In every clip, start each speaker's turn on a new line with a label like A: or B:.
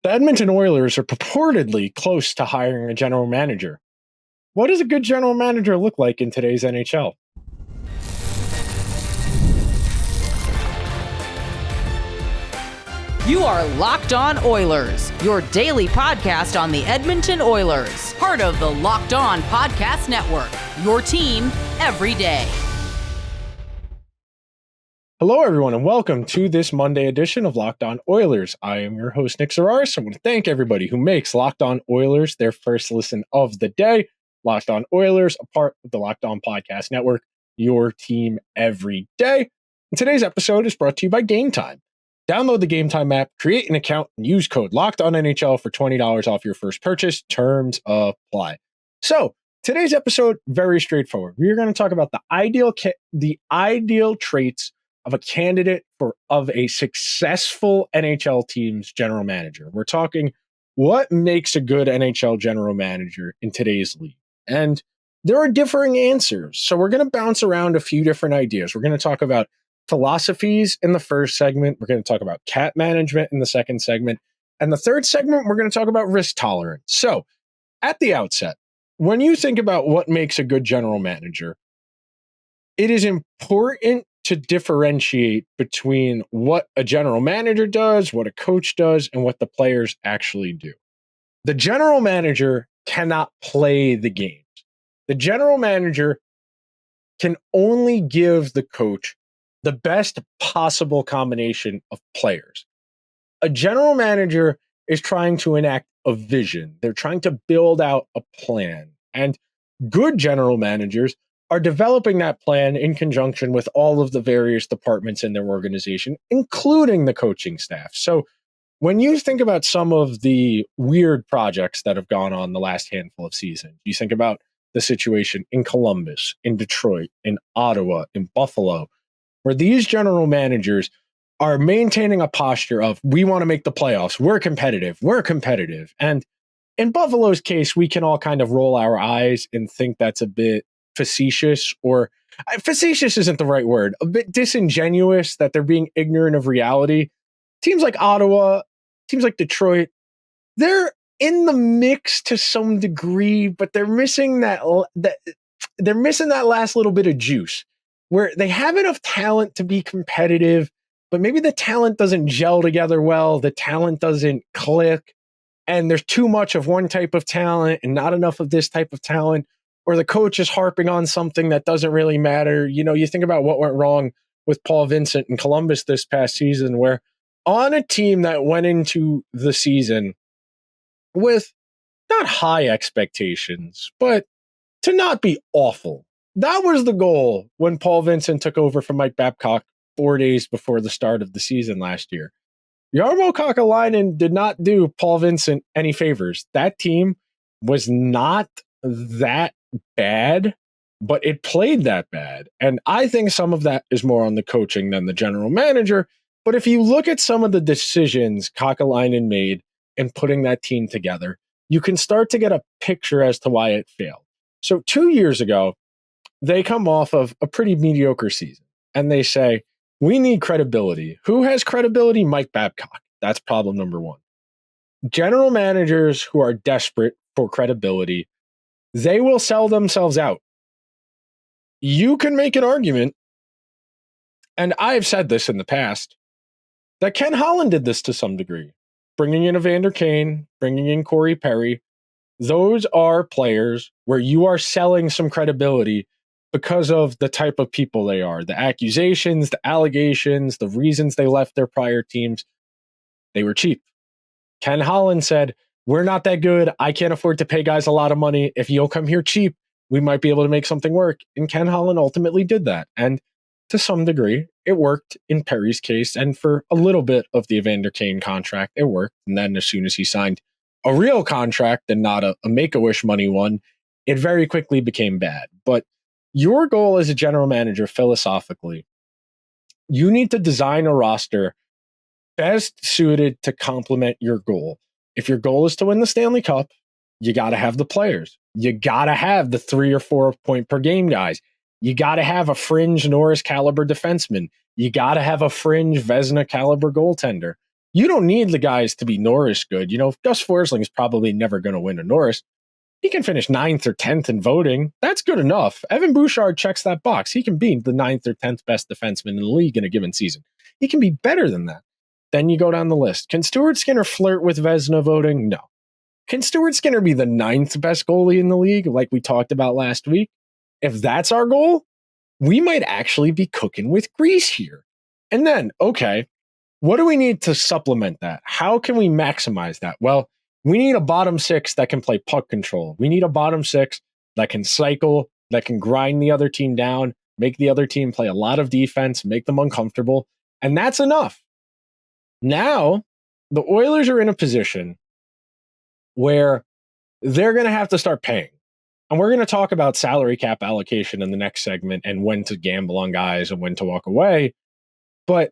A: The Edmonton Oilers are purportedly close to hiring a general manager. What does a good general manager look like in today's NHL?
B: You are Locked On Oilers, your daily podcast on the Edmonton Oilers, part of the Locked On Podcast Network, your team every day.
A: Hello, everyone, and welcome to this Monday edition of Locked On Oilers. I am your host, Nick Zararis. I want to thank everybody who makes Locked On Oilers their first listen of the day. Locked On Oilers, a part of the Locked On Podcast Network, your team every day. And today's episode is brought to you by Gametime. Download the Gametime app, create an account, and use code LOCKEDONNHL for $20 off your first purchase. Terms apply. So, today's episode, very straightforward. We are going to talk about the ideal traits of a candidate of a successful NHL team's general manager. We're talking what makes a good NHL general manager in today's league. And there are differing answers. So we're going to bounce around a few different ideas. We're going to talk about philosophies in the first segment. We're going to talk about cap management in the second segment. And the third segment, we're going to talk about risk tolerance. So at the outset, when you think about what makes a good general manager, it is important to differentiate between what a general manager does, what a coach does, and what the players actually do. The general manager cannot play the games. The general manager can only give the coach the best possible combination of players. A general manager is trying to enact a vision. They're trying to build out a plan. And good general managers are developing that plan in conjunction with all of the various departments in their organization, including the coaching staff. So when you think about some of the weird projects that have gone on the last handful of seasons, you think about the situation in Columbus, in Detroit, in Ottawa, in Buffalo, where these general managers are maintaining a posture of, we want to make the playoffs, we're competitive. And in Buffalo's case, we can all kind of roll our eyes and think that's a bit facetious, or facetious isn't the right word, a bit disingenuous, that they're being ignorant of reality. Teams like Ottawa, teams like Detroit, they're in the mix to some degree, but they're missing that last little bit of juice, where they have enough talent to be competitive, but maybe the talent doesn't gel together well, the talent doesn't click, and there's too much of one type of talent and not enough of this type of talent, or the coach is harping on something that doesn't really matter. You know, you think about what went wrong with Paul Vincent in Columbus this past season, where on a team that went into the season with not high expectations, but to not be awful. That was the goal when Paul Vincent took over from Mike Babcock 4 days before the start of the season last year. Jarmo Kekalainen did not do Paul Vincent any favors. That team was not that bad, but it played that bad. And I think some of that is more on the coaching than the general manager. But if you look at some of the decisions Kekalainen made in putting that team together, you can start to get a picture as to why it failed. So 2 years ago, they come off of a pretty mediocre season and they say, we need credibility. Who has credibility? Mike Babcock. That's problem number one. General managers who are desperate for credibility, they will sell themselves out. You can make an argument, and I've said this in the past, that Ken Holland did this to some degree. Bringing in Evander Kane, bringing in Corey Perry, those are players where you are selling some credibility because of the type of people they are, the accusations, the allegations, the reasons they left their prior teams. They were cheap. Ken Holland said, we're not that good. I can't afford to pay guys a lot of money. If you'll come here cheap, we might be able to make something work. And Ken Holland ultimately did that. And to some degree, it worked in Perry's case. And for a little bit of the Evander Kane contract, it worked. And then as soon as he signed a real contract and not a Make-A-Wish money one, it very quickly became bad. But your goal as a general manager, philosophically, you need to design a roster best suited to complement your goal. If your goal is to win the Stanley Cup, you got to have the players. You got to have the 3 or 4 point per game guys. You got to have a fringe Norris caliber defenseman. You got to have a fringe Vezina caliber goaltender. You don't need the guys to be Norris good. Gus Forsling is probably never going to win a Norris. He can finish 9th or 10th in voting. That's good enough. Evan Bouchard checks that box. He can be the 9th or 10th best defenseman in the league in a given season. He can be better than that. Then you go down the list. Can Stuart Skinner flirt with Vezina voting? No. Can Stuart Skinner be the 9th best goalie in the league, like we talked about last week? If that's our goal, we might actually be cooking with grease here. And then, okay, what do we need to supplement that? How can we maximize that? Well, we need a bottom six that can play puck control. We need a bottom six that can cycle, that can grind the other team down, make the other team play a lot of defense, make them uncomfortable. And that's enough. Now, the Oilers are in a position where they're going to have to start paying. And we're going to talk about salary cap allocation in the next segment and when to gamble on guys and when to walk away. But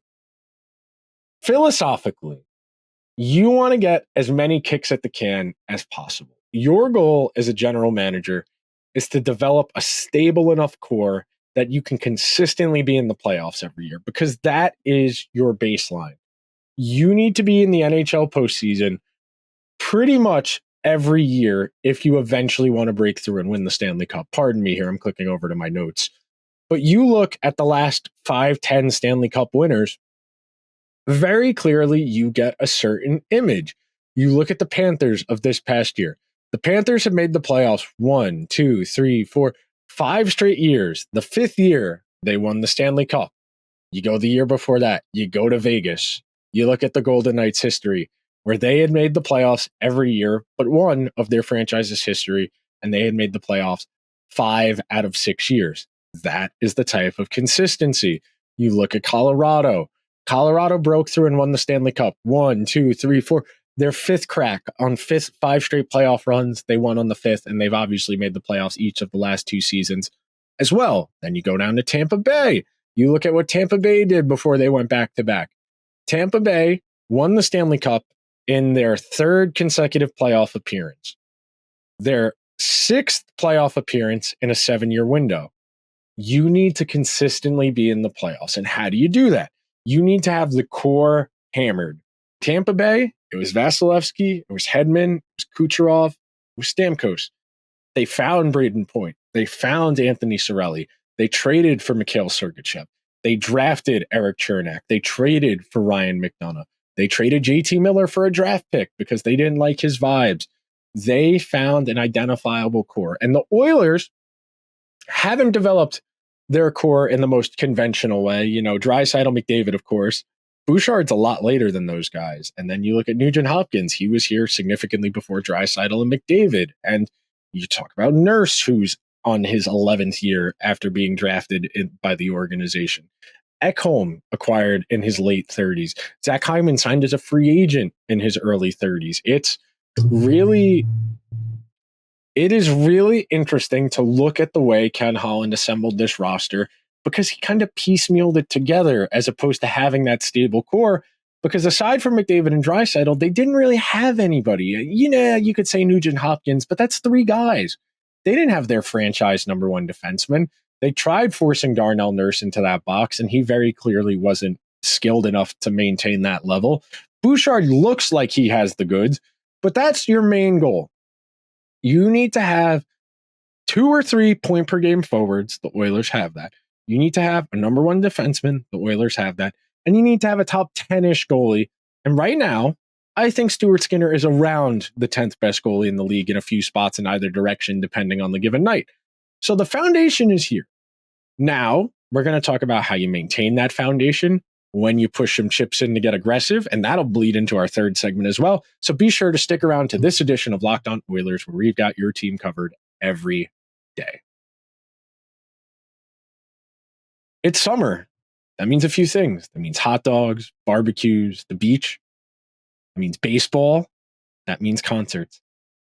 A: philosophically, you want to get as many kicks at the can as possible. Your goal as a general manager is to develop a stable enough core that you can consistently be in the playoffs every year, because that is your baseline. You need to be in the NHL postseason pretty much every year if you eventually want to break through and win the Stanley Cup. Pardon me here, I'm clicking over to my notes. But you look at the last 5-10 Stanley Cup winners, very clearly you get a certain image. You look at the Panthers of this past year. The Panthers have made the playoffs 1, 2, 3, 4, 5 straight years. The 5th year, they won the Stanley Cup. You go the year before that, you go to Vegas. You look at the Golden Knights' history, where they had made the playoffs every year, but one of their franchise's history, and they had made the playoffs 5 out of 6 years. That is the type of consistency. You look at Colorado. Colorado broke through and won the Stanley Cup 1, 2, 3, 4. Their 5th crack on 5 straight playoff runs. They won on the 5th, and they've obviously made the playoffs each of the last 2 seasons as well. Then you go down to Tampa Bay. You look at what Tampa Bay did before they went back-to-back. Tampa Bay won the Stanley Cup in their 3rd consecutive playoff appearance. Their 6th playoff appearance in a 7-year window. You need to consistently be in the playoffs. And how do you do that? You need to have the core hammered. Tampa Bay, it was Vasilevsky, it was Hedman, it was Kucherov, it was Stamkos. They found Braden Point. They found Anthony Cirelli. They traded for Mikhail Sergachev. They drafted Eric Chernak. They traded for Ryan McDonough. They traded JT Miller for a draft pick because they didn't like his vibes. They found an identifiable core. And the Oilers haven't developed their core in the most conventional way. Draisaitl, McDavid, of course. Bouchard's a lot later than those guys. And then you look at Nugent-Hopkins. He was here significantly before Draisaitl and McDavid. And you talk about Nurse, who's on his 11th year after being drafted by the organization. Ekholm acquired in his late 30s. Zach Hyman signed as a free agent in his early 30s. It is really interesting to look at the way Ken Holland assembled this roster, because he kind of piecemealed it together as opposed to having that stable core. Because aside from McDavid and Draisaitl, they didn't really have anybody. You could say Nugent-Hopkins, but that's 3 guys. They didn't have their franchise number 1 defenseman. They tried forcing Darnell Nurse into that box, and he very clearly wasn't skilled enough to maintain that level. Bouchard looks like he has the goods, but that's your main goal. You need to have 2 or 3 point per game forwards. The Oilers have that. You need to have a number 1 defenseman. The Oilers have that. And you need to have a top 10-ish goalie. And right now, I think Stuart Skinner is around the 10th best goalie in the league in a few spots in either direction, depending on the given night. So the foundation is here. Now, we're going to talk about how you maintain that foundation when you push some chips in to get aggressive, and that'll bleed into our 3rd segment as well. So be sure to stick around to this edition of Locked On Oilers, where we've got your team covered every day. It's summer. That means a few things. That means hot dogs, barbecues, the beach. That means baseball. That means concerts.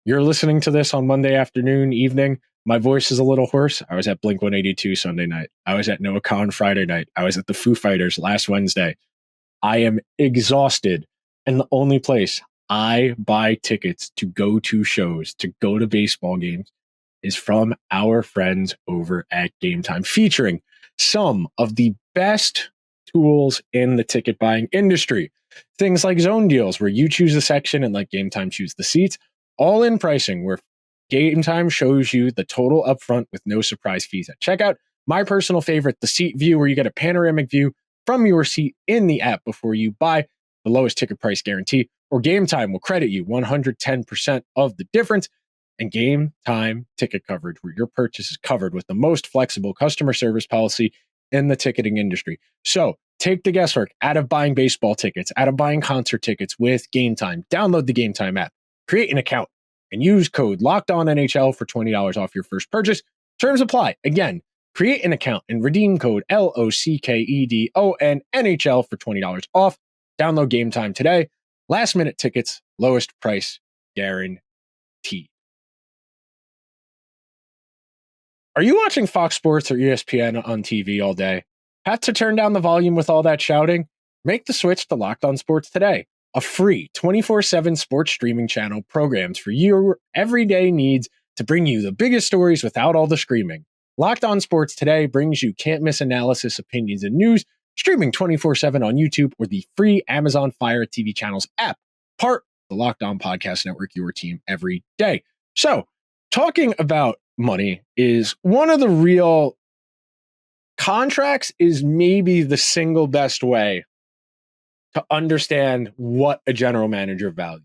A: You're listening to this on Monday afternoon, evening. My voice is a little hoarse. I was at Blink-182 Sunday night. I was at Noah Kahan Friday night. I was at the Foo Fighters last Wednesday. I am exhausted. And the only place I buy tickets to go to shows, to go to baseball games, is from our friends over at Gametime, featuring some of the best tools in the ticket buying industry. Things like zone deals, where you choose a section and let Gametime choose the seats. All in pricing, where Gametime shows you the total upfront with no surprise fees at checkout. My personal favorite, the seat view, where you get a panoramic view from your seat in the app before you buy. The lowest ticket price guarantee, or Gametime will credit you 110% of the difference. And Gametime ticket coverage, where your purchase is covered with the most flexible customer service policy in the ticketing industry. So take the guesswork out of buying baseball tickets, out of buying concert tickets with Gametime. Download the Gametime app, create an account, and use code LOCKEDONNHL for $20 off your first purchase. Terms apply. Again, create an account and redeem code LOCKEDONNHL for $20 off. Download Gametime today. Last minute tickets, lowest price guaranteed. Are you watching Fox Sports or ESPN on TV all day? Have to turn down the volume with all that shouting? Make the switch to Locked On Sports today, a free 24/7 sports streaming channel programmed for your everyday needs to bring you the biggest stories without all the screaming. Locked On Sports today brings you can't-miss analysis, opinions, and news, streaming 24/7 on YouTube or the free Amazon Fire TV channels app, part of the Locked On Podcast Network, your team every day. So, talking about money is one of the real contracts is maybe the single best way to understand what a general manager values.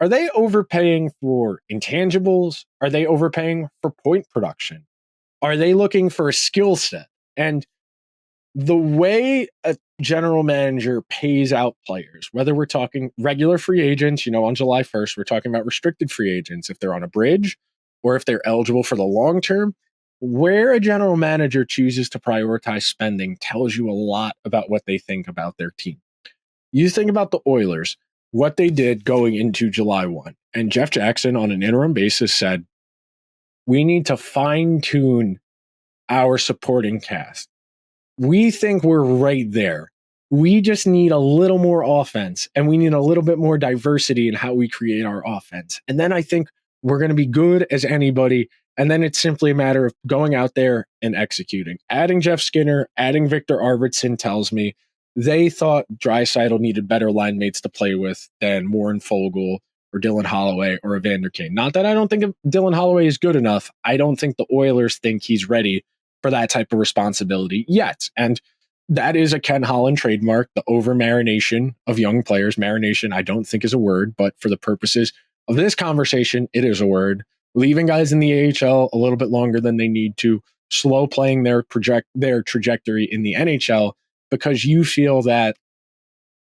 A: Are they overpaying for intangibles? Are they overpaying for point production? Are they looking for a skill set? And the way a general manager pays out players, whether we're talking regular free agents, on July 1st, we're talking about restricted free agents, if they're on a bridge or if they're eligible for the long term, where a general manager chooses to prioritize spending tells you a lot about what they think about their team. You think about the Oilers, what they did going into July 1, and Jeff Jackson on an interim basis said, we need to fine-tune our supporting cast. We think we're right there. We just need a little more offense, and we need a little bit more diversity in how we create our offense. And then I think we're going to be good as anybody. And then it's simply a matter of going out there and executing. Adding Jeff Skinner, adding Victor Arvidsson tells me they thought Draisaitl needed better line mates to play with than Warren Foegele or Dylan Holloway or Evander Kane. Not that I don't think Dylan Holloway is good enough. I don't think the Oilers think he's ready for that type of responsibility yet. And that is a Ken Holland trademark, the over-marination of young players. Marination, I don't think is a word, but for the purposes of this conversation, it is a word. Leaving guys in the AHL a little bit longer than they need to, slow playing their trajectory in the NHL because you feel that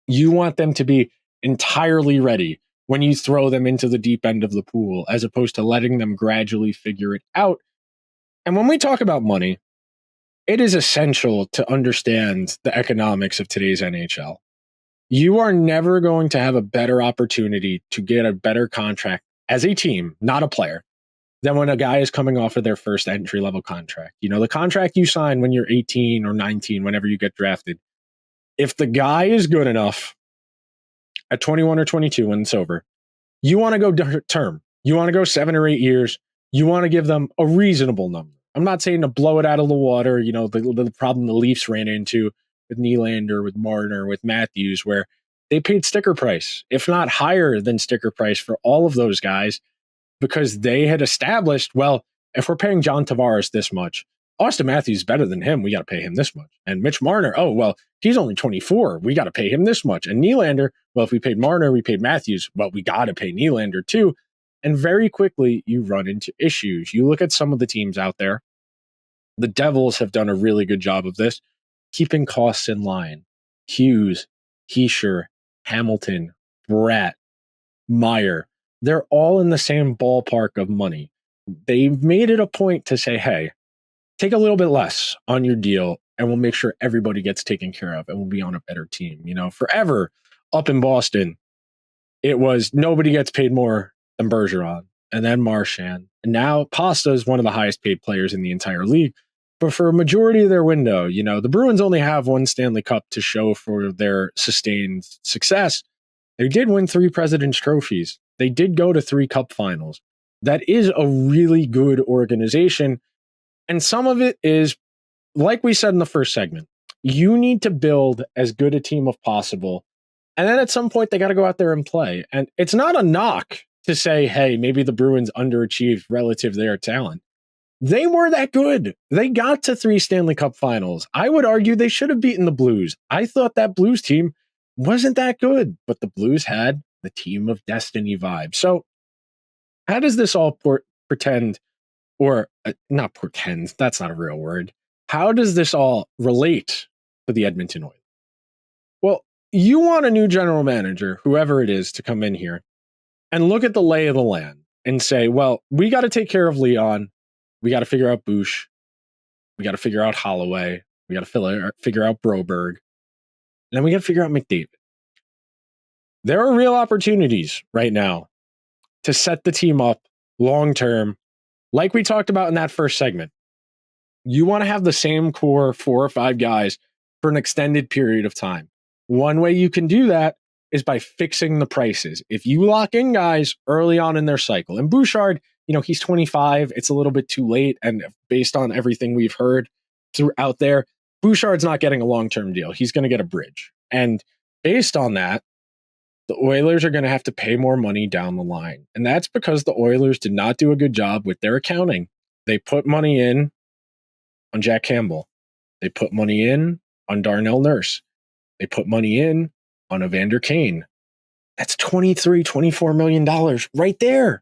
A: you want them to be entirely ready when you throw them into the deep end of the pool, as opposed to letting them gradually figure it out. And when we talk about money, it is essential to understand the economics of today's NHL. You are never going to have a better opportunity to get a better contract as a team, not a player, than when a guy is coming off of their first entry-level contract. The contract you sign when you're 18 or 19, whenever you get drafted. If the guy is good enough at 21 or 22 when it's over, you want to go term. You want to go 7 or 8 years. You want to give them a reasonable number. I'm not saying to blow it out of the water, the problem the Leafs ran into with Nylander, with Marner, with Matthews, where they paid sticker price, if not higher than sticker price for all of those guys, because they had established, well, if we're paying John Tavares this much, Austin Matthews is better than him, we got to pay him this much. And Mitch Marner, oh, well, he's only 24, we got to pay him this much. And Nylander, well, if we paid Marner, we paid Matthews, well, we got to pay Nylander too. And very quickly, you run into issues. You look at some of the teams out there. The Devils have done a really good job of this, keeping costs in line. Hughes, Heischer, Hamilton, Bratt, Meyer, they're all in the same ballpark of money. They've made it a point to say, hey, take a little bit less on your deal and we'll make sure everybody gets taken care of and we'll be on a better team. Forever up in Boston, it was nobody gets paid more than Bergeron and then Marchand. And now Pasta is one of the highest paid players in the entire league. But for a majority of their window, the Bruins only have one Stanley Cup to show for their sustained success. They did win 3 President's Trophies. They did go to 3 Cup finals. That is a really good organization. And some of it is, like we said in the first segment, You need to build as good a team as possible. And then at some point, they got to go out there and play. And it's not a knock to say, hey, maybe the Bruins underachieved relative to their talent. They were that good. They got to 3 Stanley Cup finals. I would argue they should have beaten the Blues. I thought that Blues team wasn't that good, but the Blues had the team of destiny vibe. So how does this all pretend, or not pretend, that's not a real word. How does this all relate to the Edmonton Oilers? Well, you want a new general manager, whoever it is, to come in here and look at the lay of the land and say, well, we got to take care of Leon. We got to figure out Bush. We got to figure out Holloway. We got to figure out Broberg. And then we got to figure out McDavid. There are real opportunities right now to set the team up long-term, like we talked about in that first segment. You want to have the same core 4 or 5 guys for an extended period of time. One way you can do that is by fixing the prices. If you lock in guys early on in their cycle, and Bouchard, he's 25, it's a little bit too late, and based on everything we've heard throughout there, Bouchard's not getting a long-term deal. He's going to get a bridge. And based on that, the Oilers are going to have to pay more money down the line. And that's because the Oilers did not do a good job with their accounting. They put money in on Jack Campbell. They put money in on Darnell Nurse. They put money in on Evander Kane. That's $24 million right there.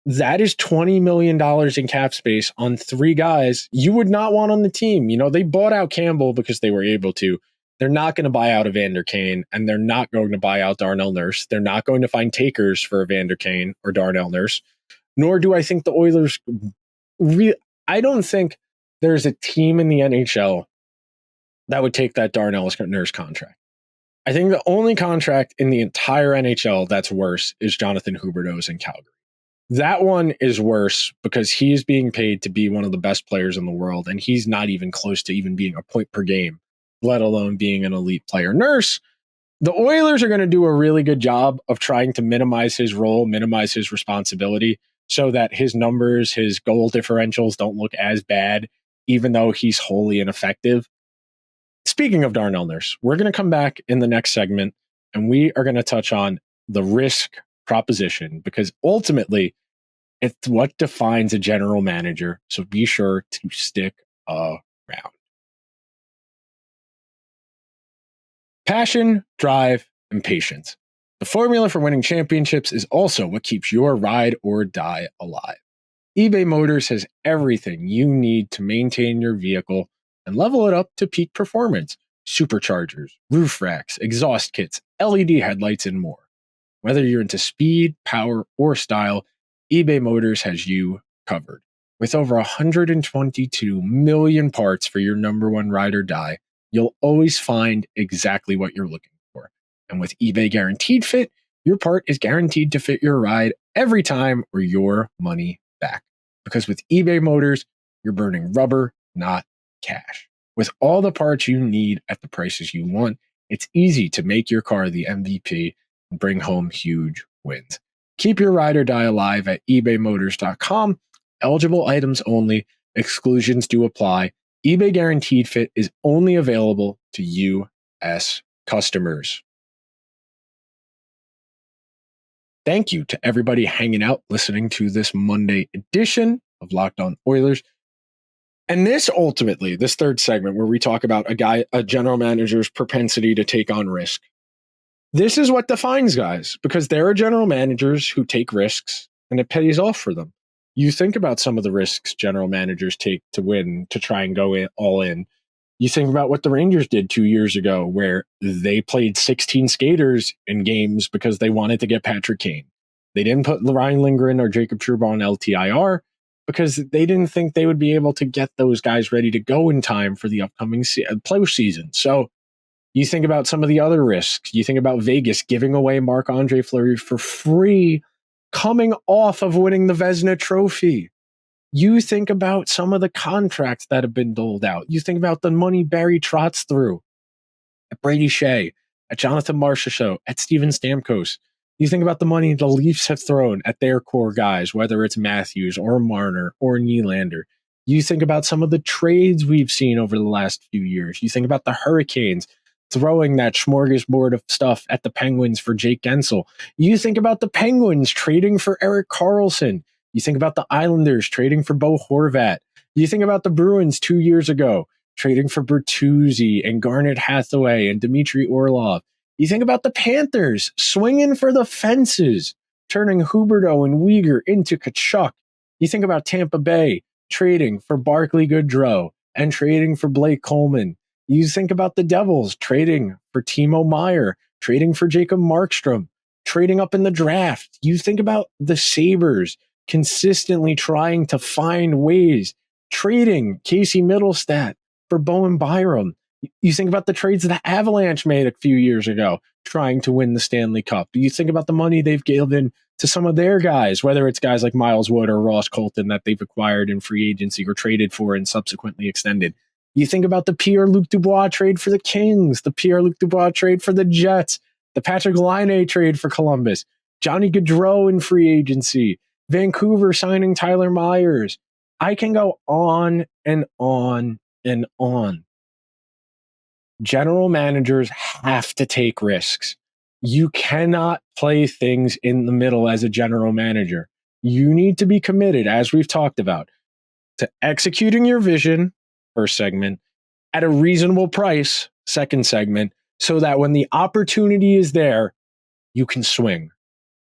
A: That is $20 million in cap space on 3 guys you would not want on the team. They bought out Campbell because they were able to. They're not going to buy out Evander Kane, and they're not going to buy out Darnell Nurse. They're not going to find takers for Evander Kane or Darnell Nurse, nor do I think the Oilers... I don't think there's a team in the NHL that would take that Darnell Nurse contract. I think the only contract in the entire NHL that's worse is Jonathan Huberdeau's in Calgary. That one is worse because he is being paid to be one of the best players in the world, and he's not even close to even being a point per game, let alone being an elite player. Nurse, the Oilers are going to do a really good job of trying to minimize his role, minimize his responsibility, so that his numbers, his goal differentials don't look as bad, even though he's wholly ineffective. Speaking of Darnell Nurse, we're going to come back in the next segment, and we are going to touch on the risk proposition, because ultimately it's what defines a general manager. So be sure to stick around. Passion, drive, and patience. The formula for winning championships is also what keeps your ride or die alive. eBay Motors has everything you need to maintain your vehicle and level it up to peak performance. Superchargers, roof racks, exhaust kits, LED headlights, and more. Whether you're into speed, power, or style, eBay Motors has you covered. With over 122 million parts for your number one ride or die, you'll always find exactly what you're looking for. And with eBay Guaranteed Fit, your part is guaranteed to fit your ride every time or your money back. Because with eBay Motors, you're burning rubber, not cash. With all the parts you need at the prices you want, it's easy to make your car the MVP and bring home huge wins. Keep your ride or die alive at ebaymotors.com. Eligible items only. Exclusions do apply. eBay Guaranteed Fit is only available to U.S. customers. Thank you to everybody hanging out, listening to this Monday edition of Locked On Oilers. And this ultimately, this third segment where we talk about a general manager's propensity to take on risk. This is what defines guys, because there are general managers who take risks and it pays off for them. You think about some of the risks general managers take to win, to try and go all in. You think about what the Rangers did 2 years ago, where they played 16 skaters in games because they wanted to get Patrick Kane. They didn't put Ryan Lindgren or Jacob Trouba on LTIR because they didn't think they would be able to get those guys ready to go in time for the upcoming postseason. So you think about some of the other risks. You think about Vegas giving away Marc-Andre Fleury for free coming off of winning the Vezina Trophy. You think about some of the contracts that have been doled out. You think about the money Barry Trotz threw at Brady Shea, at Jonathan Marchessault, at Steven Stamkos. You think about the money the Leafs have thrown at their core guys, whether it's Matthews or Marner or Nylander. You think about some of the trades we've seen over the last few years. You think about the Hurricanes throwing that smorgasbord of stuff at the Penguins for Jake Gensel. You think about the Penguins trading for Erik Karlsson. You think about the Islanders trading for Bo Horvat. You think about the Bruins 2 years ago trading for Bertuzzi and Garnet Hathaway and Dmitry Orlov. You think about the Panthers swinging for the fences, turning Huberdeau and Weegar into Tkachuk. You think about Tampa Bay trading for Barclay Goodrow and trading for Blake Coleman. You think about the Devils trading for Timo Meier, trading for Jacob Markstrom, trading up in the draft. You think about the Sabres consistently trying to find ways, trading Casey Middlestat for Bowen Byram. You think about the trades the Avalanche made a few years ago, trying to win the Stanley Cup. You think about the money they've given to some of their guys, whether it's guys like Miles Wood or Ross Colton that they've acquired in free agency or traded for and subsequently extended. You think about the Pierre-Luc Dubois trade for the Kings, the Pierre-Luc Dubois trade for the Jets, the Patrick Laine trade for Columbus, Johnny Gaudreau in free agency, Vancouver signing Tyler Myers. I can go on and on and on. General managers have to take risks. You cannot play things in the middle as a general manager. You need to be committed, as we've talked about, to executing your vision, first segment, at a reasonable price, second segment, so that when the opportunity is there, you can swing.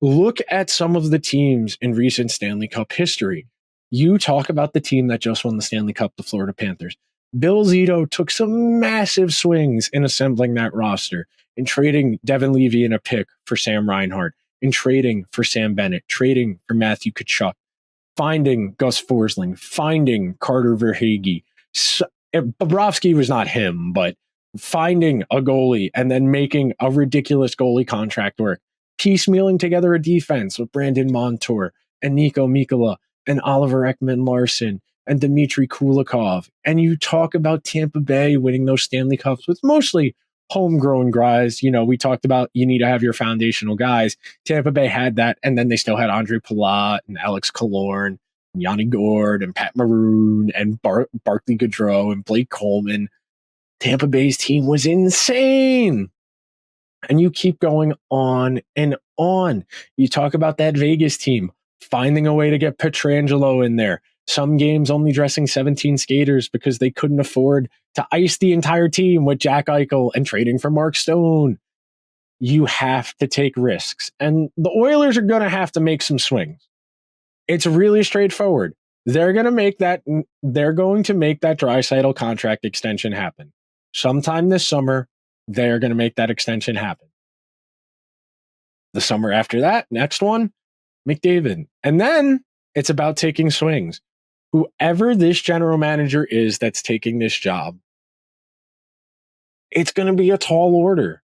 A: Look at some of the teams in recent Stanley Cup history. You talk about the team that just won the Stanley Cup, the Florida Panthers. Bill Zito took some massive swings in assembling that roster, in trading Devin Levy in a pick for Sam Reinhart, in trading for Sam Bennett, trading for Matthew Tkachuk, finding Gus Forsling, finding Carter Verhaeghe. Bobrovsky was not him, but finding a goalie and then making a ridiculous goalie contract work, piecemealing together a defense with Brandon Montour and Nico Mikkola and Oliver Ekman-Larsson and Dmitry Kulikov. And you talk about Tampa Bay winning those Stanley Cups with mostly homegrown guys. You know, we talked about you need to have your foundational guys. Tampa Bay had that, and then they still had Andre Palat and Alex Killorn and Yanni Gourde and Pat Maroon and Barclay Goodrow and Blake Coleman. Tampa Bay's team was insane. And you keep going on and on. You talk about that Vegas team finding a way to get Pietrangelo in there. Some games only dressing 17 skaters because they couldn't afford to ice the entire team with Jack Eichel and trading for Mark Stone. You have to take risks. And the Oilers are going to have to make some swings. It's really straightforward. They're going to make that Draisaitl contract extension happen. Sometime this summer, they're going to make that extension happen. The summer after that, next one, McDavid. And then it's about taking swings. Whoever this general manager is that's taking this job, it's going to be a tall order.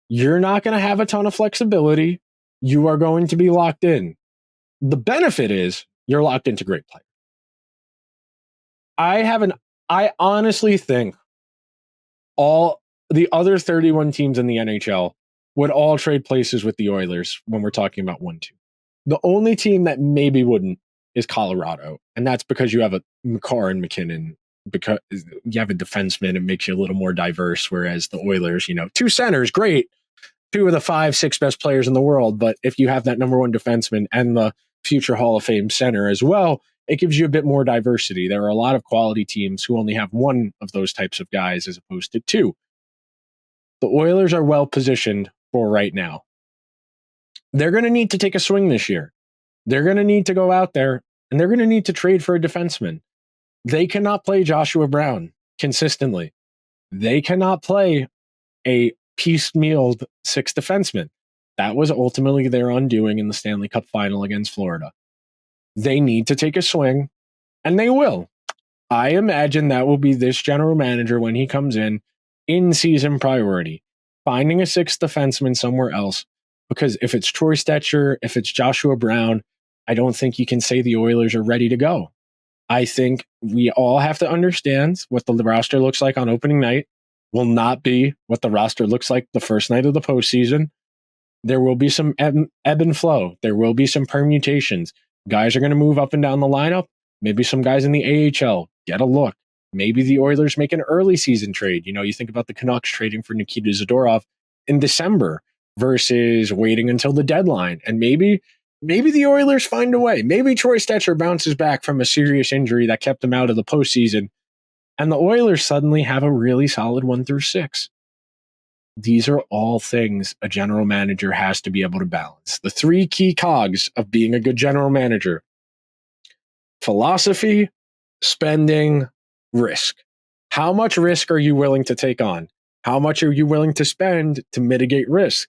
A: You're not going to have a ton of flexibility. You are going to be locked in. The benefit is you're locked into great players. I honestly think all the other 31 teams in the NHL would all trade places with the Oilers when we're talking about 1-2. The only team that maybe wouldn't is Colorado. And that's because you have a McCarr and McKinnon. Because you have a defenseman, it makes you a little more diverse. Whereas the Oilers, you know, two centers, great. Two of the 5-6 best players in the world. But if you have that number one defenseman and the future Hall of Fame center as well, it gives you a bit more diversity. There are a lot of quality teams who only have one of those types of guys as opposed to two. The Oilers are well positioned for right now. They're going to need to take a swing this year. They're going to need to go out there and they're going to need to trade for a defenseman. They cannot play Joshua Brown consistently. They cannot play a piecemealed sixth defenseman. That was ultimately their undoing in the Stanley Cup final against Florida. They need to take a swing, and they will. I imagine that will be this general manager when he comes in season priority, finding a sixth defenseman somewhere else. Because if it's Troy Stetcher, if it's Joshua Brown, I don't think you can say the Oilers are ready to go. I think we all have to understand what the roster looks like on opening night will not be what the roster looks like the first night of the postseason. There will be some ebb and flow. There will be some permutations. Guys are going to move up and down the lineup. Maybe some guys in the AHL get a look. Maybe the Oilers make an early season trade. You think about the Canucks trading for Nikita Zadorov in December versus waiting until the deadline. And maybe the Oilers find a way. Maybe Troy Stecher bounces back from a serious injury that kept him out of the postseason. And the Oilers suddenly have a really solid 1-6. These are all things a general manager has to be able to balance. The three key cogs of being a good general manager: philosophy, spending, risk. How much risk are you willing to take on? How much are you willing to spend to mitigate risk?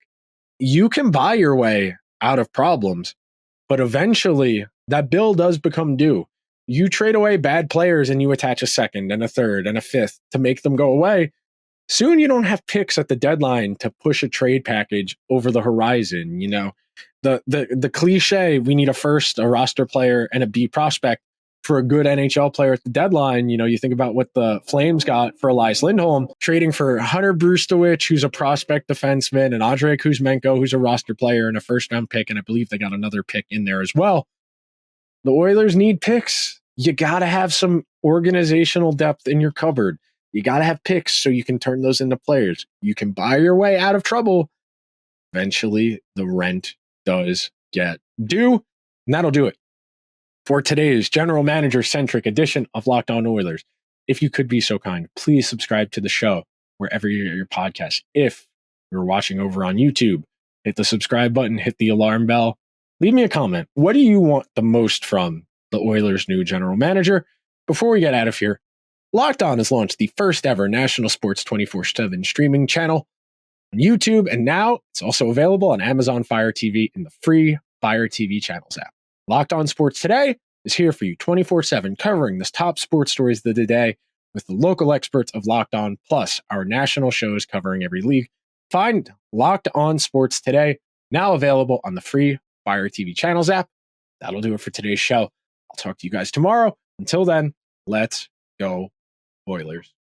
A: You can buy your way out of problems, but eventually that bill does become due. You trade away bad players and you attach a second and a third and a fifth to make them go away. Soon you don't have picks at the deadline to push a trade package over the horizon. The cliche, we need a first, a roster player, and a B prospect for a good NHL player at the deadline. You think about what the Flames got for Elias Lindholm, trading for Hunter Brustowicz, who's a prospect defenseman, and Andrei Kuzmenko, who's a roster player, and a first-round pick, and I believe they got another pick in there as well. The Oilers need picks. You got to have some organizational depth in your cupboard. You got to have picks so you can turn those into players. You can buy your way out of trouble. Eventually, the rent does get due, and that'll do it for today's general manager-centric edition of Locked On Oilers. If you could be so kind, please subscribe to the show wherever you get your podcast. If you're watching over on YouTube, hit the subscribe button, hit the alarm bell. Leave me a comment. What do you want the most from the Oilers' new general manager? Before we get out of here, Locked On has launched the first ever national sports 24/7 streaming channel on YouTube, and now it's also available on Amazon Fire TV in the free Fire TV channels app. Locked On Sports Today is here for you 24/7, covering the top sports stories of the day with the local experts of Locked On, plus our national shows covering every league. Find Locked On Sports Today, now available on the free Fire TV channels app. That'll do it for today's show. I'll talk to you guys tomorrow. Until then, let's go Oilers.